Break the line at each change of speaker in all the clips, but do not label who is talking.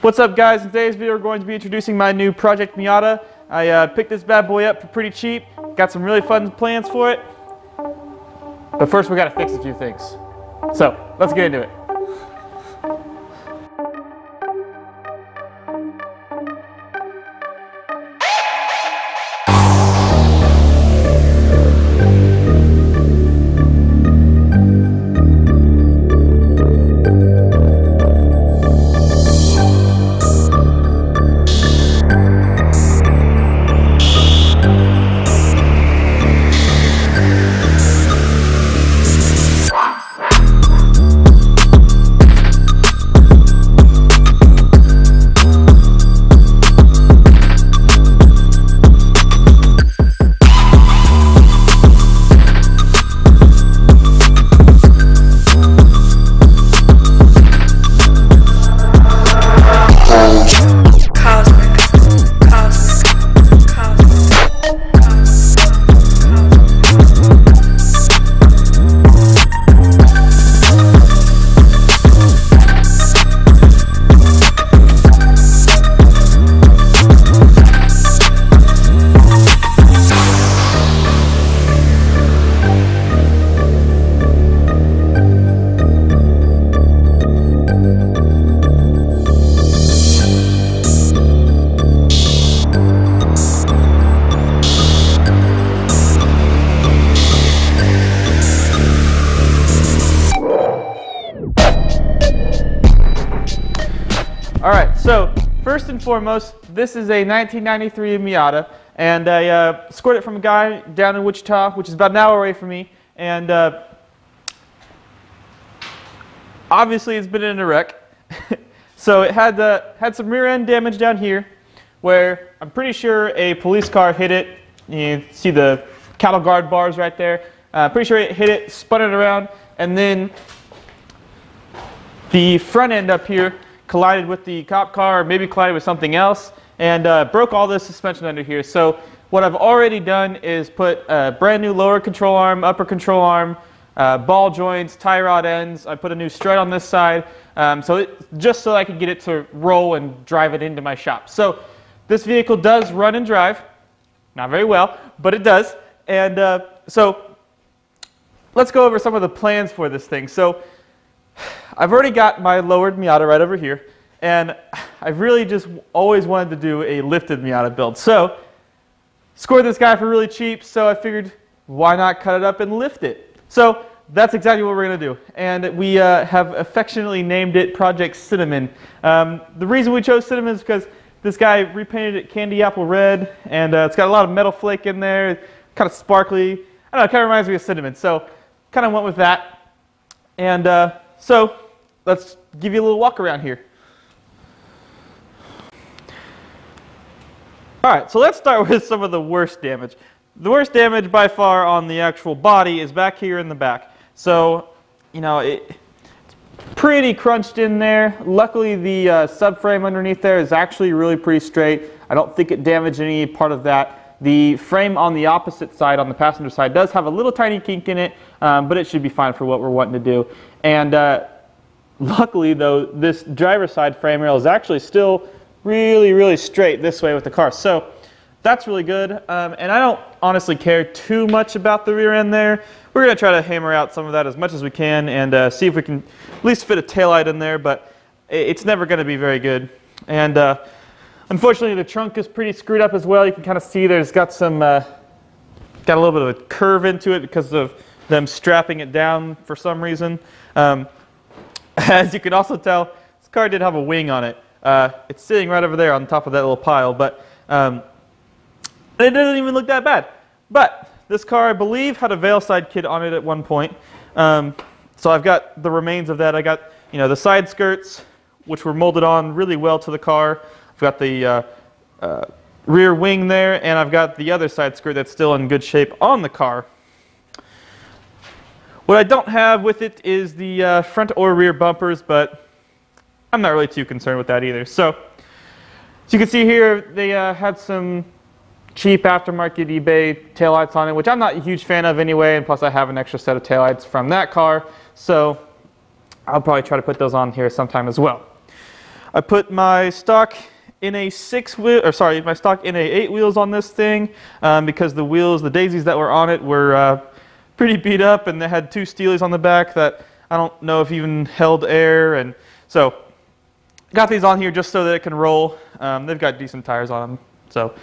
What's up, guys? In today's video we're going to be introducing my new Project Miata. I picked this bad boy up for pretty cheap. Got some really fun plans for it. But first we got to fix a few things. So let's get into it. Alright, so first and foremost, this is a 1993 Miata, and I scored it from a guy down in Wichita, which is about an hour away from me, and obviously it's been in a wreck. So it had some rear end damage down here, where I'm pretty sure a police car hit it. You see the cattle guard bars right there. Pretty sure it hit it, spun it around, and then the front end up here collided with the cop car, or maybe collided with something else, and broke all the suspension under here. So what I've already done is put a brand new lower control arm, upper control arm, ball joints, tie rod ends. I put a new strut on this side, just so I could get it to roll and drive it into my shop. So this vehicle does run and drive, not very well, but it does. And so let's go over some of the plans for this thing. So I've already got my lowered Miata right over here, and I've really just always wanted to do a lifted Miata build. So, scored this guy for really cheap, so I figured, why not cut it up and lift it? So, that's exactly what we're going to do. And we have affectionately named it Project Cinnamon. The reason we chose cinnamon is because this guy repainted it candy apple red, and it's got a lot of metal flake in there, kind of sparkly. I don't know, it kind of reminds me of cinnamon, so kind of went with that. And so let's give you a little walk around here. Alright, so let's start with some of the worst damage. The worst damage by far on the actual body is back here in the back. So, you know, it's pretty crunched in there. Luckily the subframe underneath there is actually really pretty straight. I don't think it damaged any part of that. The frame on the opposite side, on the passenger side, does have a little tiny kink in it, but it should be fine for what we're wanting to do. And luckily, though, this driver's side frame rail is actually still really, really straight this way with the car. So that's really good. And I don't honestly care too much about the rear end there. We're going to try to hammer out some of that as much as we can and see if we can at least fit a taillight in there, but it's never going to be very good. And unfortunately, the trunk is pretty screwed up as well. You can kind of see there's got some, got a little bit of a curve into it because of them strapping it down for some reason. As you can also tell, this car did have a wing on it. It's sitting right over there on top of that little pile, but it doesn't even look that bad. But this car, I believe, had a veil side kit on it at one point. So I've got the remains of that. I got, you know, the side skirts, which were molded on really well to the car. I've got the rear wing there, and I've got the other side skirt that's still in good shape on the car. What I don't have with it is the front or rear bumpers, but I'm not really too concerned with that either. So, as you can see here, they had some cheap aftermarket eBay taillights on it, which I'm not a huge fan of anyway, and plus I have an extra set of taillights from that car, so I'll probably try to put those on here sometime as well. I put my stock in a 6-wheel, or sorry, my stock in a 8 wheels on this thing because the wheels, the daisies that were on it were pretty beat up, and they had 2 steelies on the back that I don't know if even held air, and so got these on here just so that it can roll. They've got decent tires on them. So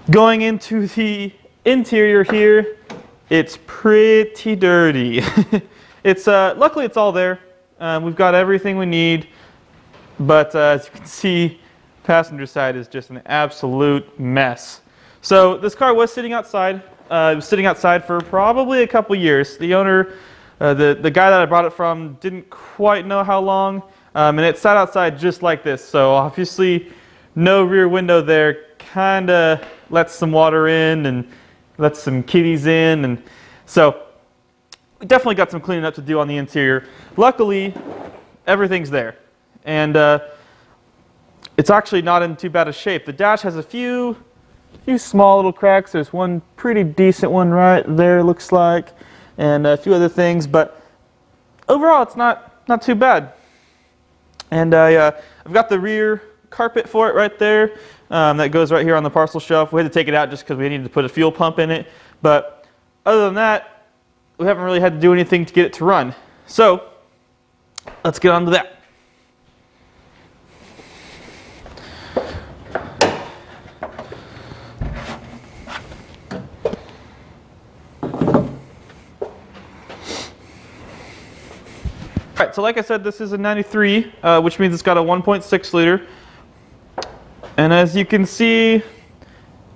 going into the interior here, it's pretty dirty. It's luckily it's all there. We've got everything we need, but as you can see, passenger side is just an absolute mess. So this car was sitting outside. It was sitting outside for probably a couple years. The owner, the guy that I brought it from, didn't quite know how long, and it sat outside just like this. So obviously, no rear window there. Kind of lets some water in and lets some kitties in, and so we definitely got some cleaning up to do on the interior. Luckily, everything's there, and it's actually not in too bad a shape. The dash has a few small little cracks. There's one pretty decent one right there, looks like, and a few other things, but overall it's not too bad. And I've got the rear carpet for it right there. That goes right here on the parcel shelf. We had to take it out just because we needed to put a fuel pump in it. But other than that, we haven't really had to do anything to get it to run. So let's get on to that. Alright, so like I said, this is a 93, which means it's got a 1.6 liter. And as you can see,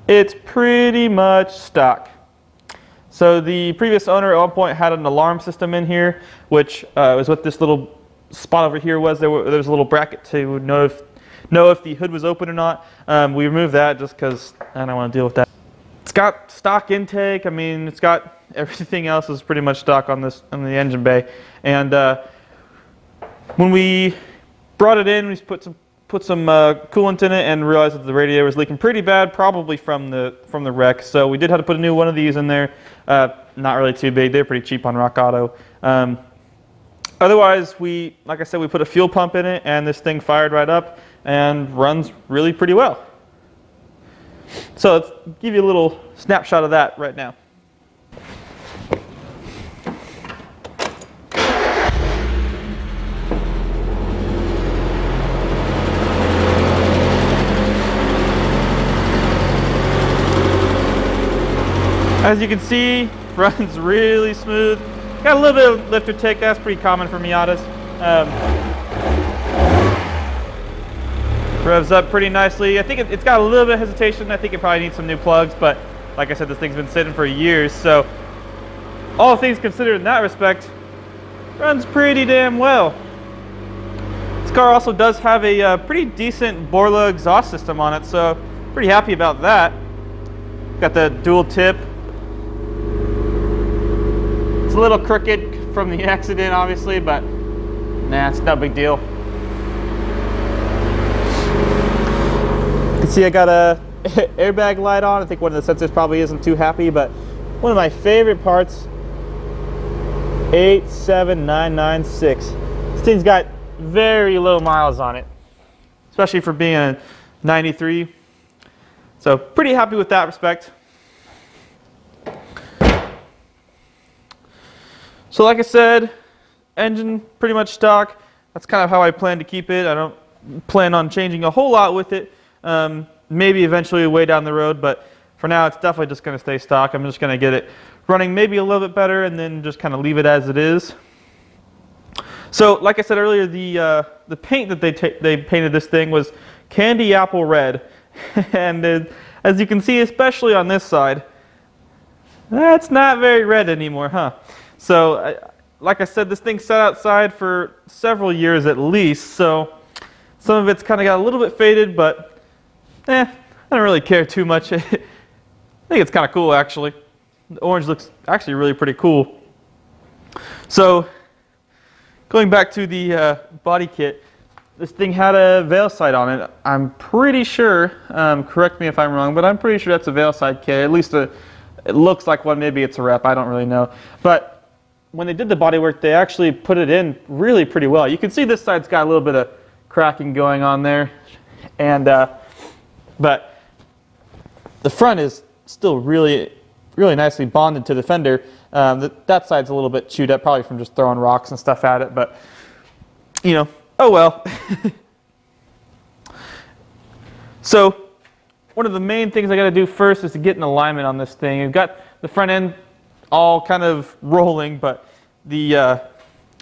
it's pretty much stock. So the previous owner at one point had an alarm system in here, which was what this little spot over here was. There was a little bracket to know if the hood was open or not. We removed that just because I don't want to deal with that. It's got stock intake. I mean, it's got everything else is pretty much stock on the engine bay. And when we brought it in, we put some coolant in it and realized that the radiator was leaking pretty bad, probably from the wreck. So we did have to put a new one of these in there. Not really too big. They're pretty cheap on Rock Auto. Otherwise, like I said, we put a fuel pump in it, and this thing fired right up and runs really pretty well. So let's give you a little snapshot of that right now. As you can see, runs really smooth. Got a little bit of lifter tick. That's pretty common for Miatas. Revs up pretty nicely. I think it's got a little bit of hesitation. I think it probably needs some new plugs, but like I said, this thing's been sitting for years, so all things considered in that respect, runs pretty damn well. This car also does have a pretty decent Borla exhaust system on it, so pretty happy about that. Got the dual tip. It's a little crooked from the accident, obviously, but nah, it's no big deal. You can see I got a airbag light on. I think one of the sensors probably isn't too happy, but one of my favorite parts, 87996. This thing's got very low miles on it, especially for being a 93. So pretty happy with that respect. So like I said, engine pretty much stock. That's kind of how I plan to keep it. I don't plan on changing a whole lot with it. Maybe eventually way down the road, but for now it's definitely just going to stay stock. I'm just going to get it running maybe a little bit better and then just kind of leave it as it is. So like I said earlier, the paint that they painted this thing was candy apple red. And as you can see, especially on this side, that's not very red anymore, huh? So, like I said, this thing sat outside for several years at least, so some of it's kind of got a little bit faded, but I don't really care too much. I think it's kind of cool, actually. The orange looks actually really pretty cool. So, going back to the body kit, this thing had a veil sight on it. I'm pretty sure, correct me if I'm wrong, but I'm pretty sure that's a veil sight kit. At least it looks like one. Maybe it's a rep. I don't really know. But when they did the bodywork, they actually put it in really pretty well. You can see this side's got a little bit of cracking going on there, and but the front is still really nicely bonded to the fender. That side's a little bit chewed up, probably from just throwing rocks and stuff at it, but you know, oh well. So one of the main things I got to do first is to get an alignment on this thing. I've got the front end all kind of rolling, but the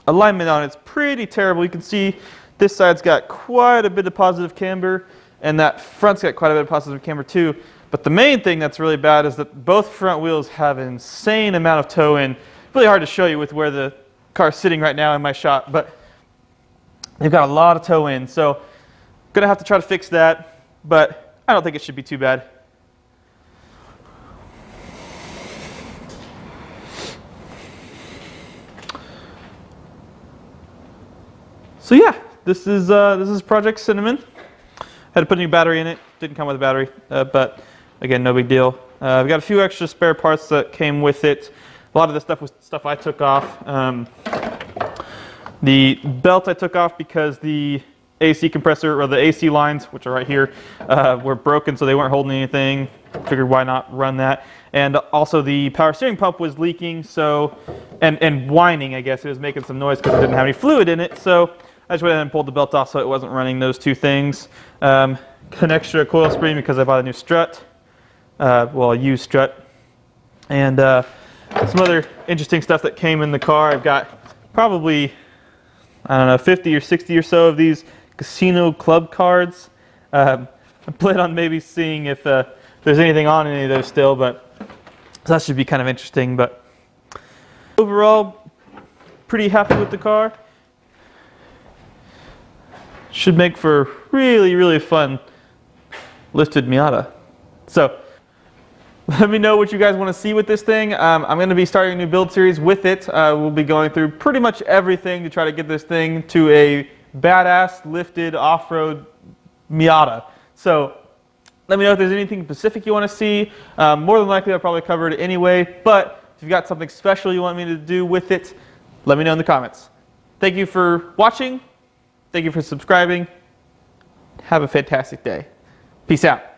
alignment on it's pretty terrible. You can see this side's got quite a bit of positive camber, and that front's got quite a bit of positive camber too. But the main thing that's really bad is that both front wheels have an insane amount of toe in. Really hard to show you with where the car's sitting right now in my shot, but they've got a lot of toe in. So I'm gonna have to try to fix that, but I don't think it should be too bad. So yeah, this is Project Cinnamon. Had to put a new battery in it. Didn't come with a battery, but again, no big deal. I've got a few extra spare parts that came with it. A lot of this stuff was stuff I took off. The belt I took off because the AC compressor, or the AC lines, which are right here, were broken, so they weren't holding anything. Figured why not run that. And also the power steering pump was leaking, so and whining, I guess. It was making some noise because it didn't have any fluid in it. So I just went ahead and pulled the belt off so it wasn't running those two things. An extra coil spring because I bought a new strut, well, a used strut. And some other interesting stuff that came in the car. I've got probably, I don't know, 50 or 60 or so of these casino club cards. I plan on maybe seeing if there's anything on any of those still, but so that should be kind of interesting. But overall, pretty happy with the car. Should make for really fun lifted Miata. So let me know what you guys want to see with this thing. I'm going to be starting a new build series with it. We'll be going through pretty much everything to try to get this thing to a badass lifted off-road Miata. So let me know if there's anything specific you want to see. More than likely I'll probably cover it anyway, but if you've got something special you want me to do with it, let me know in the comments. Thank you for watching. Thank you for subscribing. Have a fantastic day. Peace out.